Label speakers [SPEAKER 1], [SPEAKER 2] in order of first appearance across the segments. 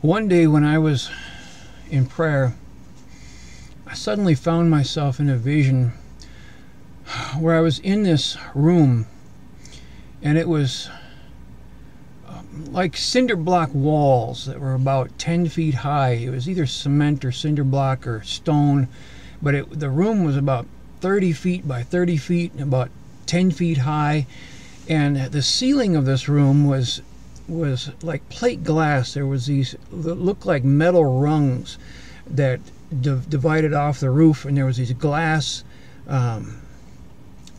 [SPEAKER 1] One day when I was in prayer, I suddenly found myself in a vision where I was in this room, and it was like cinder block walls that were about 10 feet high. It was either cement or cinder block or stone, but the room was about 30 feet by 30 feet and about 10 feet high, and the ceiling of this room was like plate glass. There was these that looked like metal rungs that divided off the roof, and there was these glass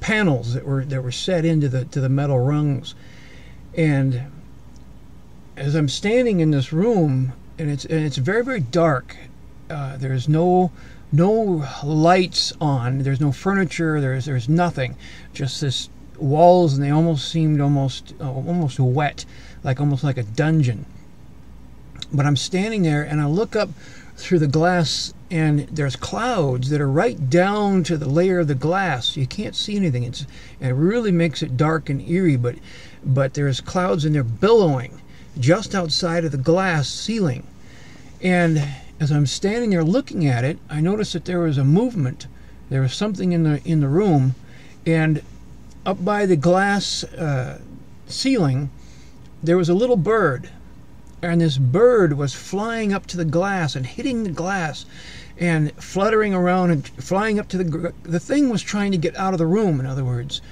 [SPEAKER 1] panels that were set into the metal rungs. And as I'm standing in this room, and it's very, very dark, there's no lights on, there's no furniture, there's nothing, just this walls, and they almost seemed almost wet, almost like a dungeon. But I'm standing there, and I look up through the glass, and there's clouds that are right down to the layer of the glass. You can't see anything. And it really makes it dark and eerie, but there's clouds, and they're billowing just outside of the glass ceiling. And as I'm standing there looking at it, I noticed that there was a movement. There was something in the room, and up by the glass ceiling, there was a little bird, and this bird was flying up to the glass and hitting the glass and fluttering around and flying up to the thing was trying to get out of the room, in other words.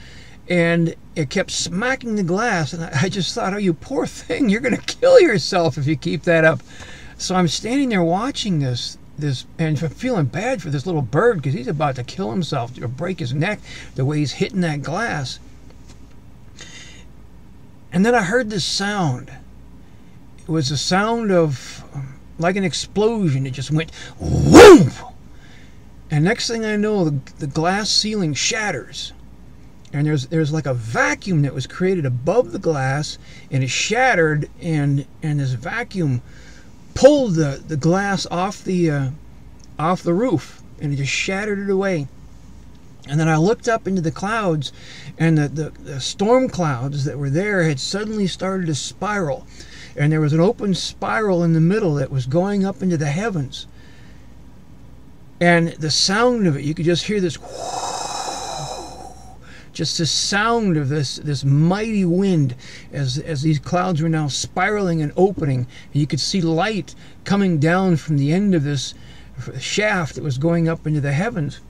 [SPEAKER 1] And it kept smacking the glass, and I just thought, oh, you poor thing, you're going to kill yourself if you keep that up. So I'm standing there watching this and feeling bad for this little bird, because he's about to kill himself or break his neck the way he's hitting that glass. And then I heard this sound. It was a sound of like an explosion. It just went whoom! And next thing I know, the glass ceiling shatters. And there's like a vacuum that was created above the glass, and it shattered, and this vacuum pulled the glass off the roof, and it just shattered it away. And then I looked up into the clouds, and the storm clouds that were there had suddenly started to spiral, and there was an open spiral in the middle that was going up into the heavens. And the sound of it, you could just hear this just the sound of this mighty wind as these clouds were now spiraling and opening. And you could see light coming down from the end of this shaft that was going up into the heavens.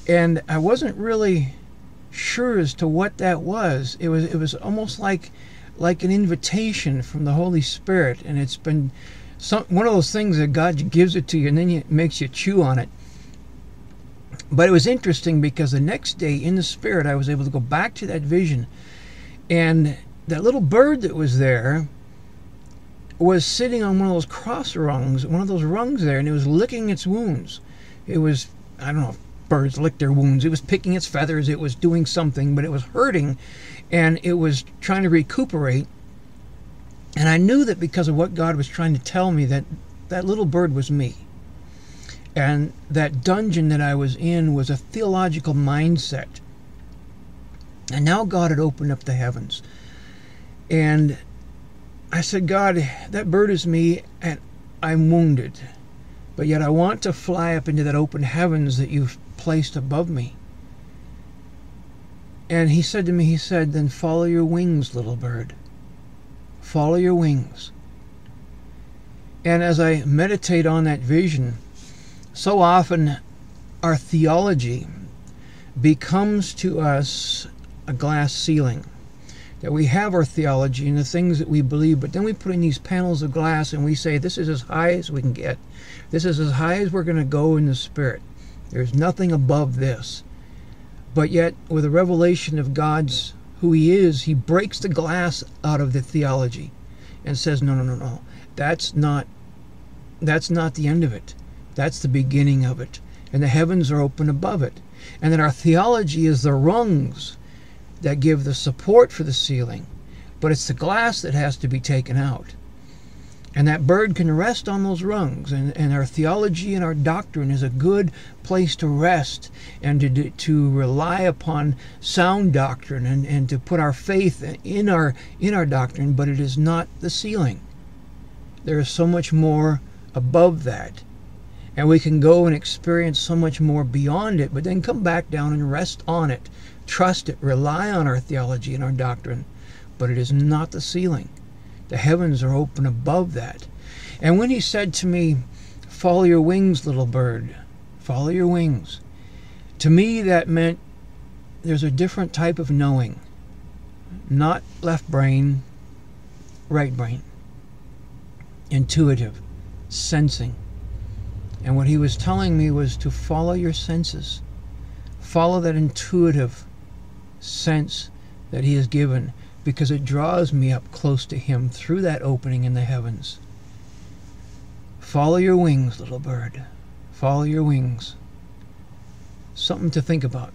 [SPEAKER 1] And I wasn't really sure as to what that was. It was almost like an invitation from the Holy Spirit, and it's been one of those things that God gives it to you, and then it makes you chew on it. But it was interesting because the next day in the Spirit, I was able to go back to that vision, and that little bird that was there was sitting on one of those cross rungs, one of those rungs there, and it was licking its wounds. It was, I don't know if birds lick their wounds. It was picking its feathers. It was doing something, but it was hurting, and it was trying to recuperate. And I knew that because of what God was trying to tell me, that little bird was me. And that dungeon that I was in was a theological mindset. And now God had opened up the heavens. And I said, God, that bird is me, and I'm wounded. But yet I want to fly up into that open heavens that you've placed above me. And he said to me, then follow your wings, little bird. Follow your wings. And as I meditate on that vision, so often our theology becomes to us a glass ceiling. That we have our theology and the things that we believe, but then we put in these panels of glass and we say, this is as high as we can get. This is as high as we're going to go in the Spirit. There's nothing above this. But yet, with a revelation of God's who He is, He breaks the glass out of the theology and says, no. That's not the end of it. That's the beginning of it. And the heavens are open above it. And then our theology is the rungs that give the support for the ceiling. But it's the glass that has to be taken out. And that bird can rest on those rungs. And our theology and our doctrine is a good place to rest and to rely upon sound doctrine and to put our faith in our doctrine, but it is not the ceiling. There is so much more above that. And we can go and experience so much more beyond it, but then come back down and rest on it, trust it, rely on our theology and our doctrine. But it is not the ceiling. The heavens are open above that. And when he said to me, follow your wings, little bird, follow your wings, to me that meant there's a different type of knowing. Not left brain, right brain. Intuitive, sensing. And what he was telling me was to follow your senses. Follow that intuitive sense that he has given, because it draws me up close to him through that opening in the heavens. Follow your wings, little bird. Follow your wings. Something to think about.